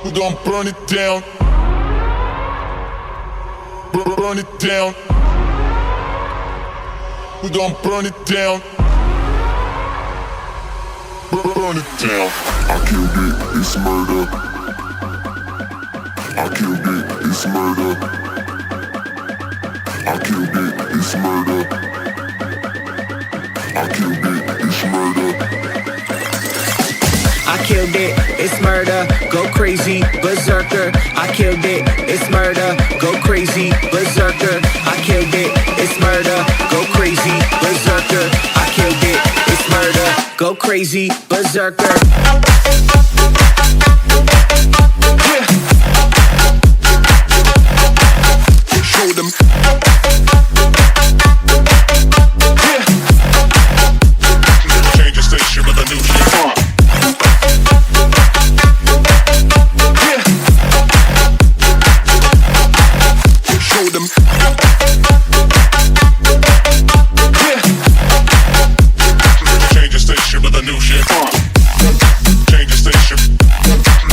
We gon' burn it down. Burn it down. We gon' burn it down. Burn it down. I killed it, it's murder. I killed it, it's murder. I killed it, it's murder. I killed it, it's murder. I killed it, it's murder, go crazy, berserker. I killed it, it's murder, go crazy, berserker. I killed it, it's murder, go crazy, berserker. I killed it, it's murder, go crazy, berserker. Show them. Change the station with a new shit. Show them. Change the station with a new shit. Change the station.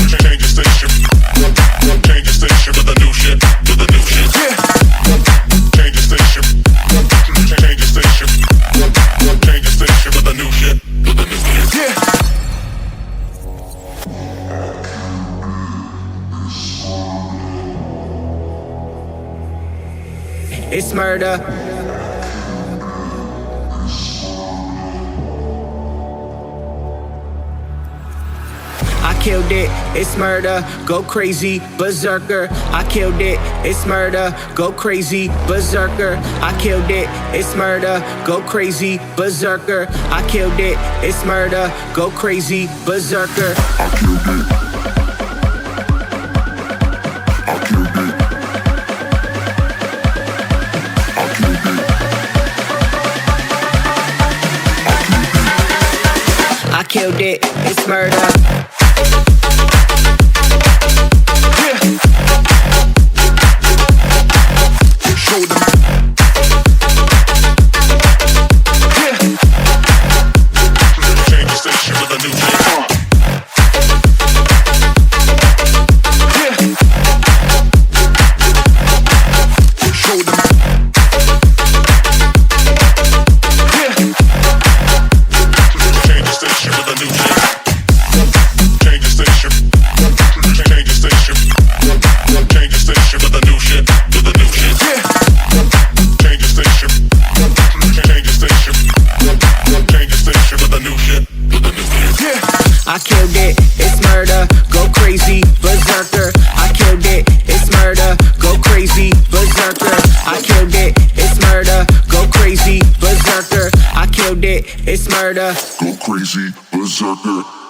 Change the station. Change the station with a new shit. With a new shit. Change the station. Change the station. Change the station with a new shit. With a new shit. It's murder. I killed it, it's murder, go crazy, berserker. I killed it, it's murder, go crazy, berserker. I killed it, it's murder, go crazy, berserker. I killed it, it's murder, go crazy, berserker. I killed it. I killed it. I killed it. I killed it, it's murder. Show them. Change the station with a new shit. Show them. Change the station with a new shit. Change the station. Change the station. Change the station with a new shit. With a new shit. Change the station. Change the station. Change the station with a new shit. With a new shit. I killed it, it's murder, go crazy, berserker. I killed it, it's murder, go crazy, berserker. I killed it, it's murder, go crazy, berserker. I killed it, it's murder. Go crazy, berserker.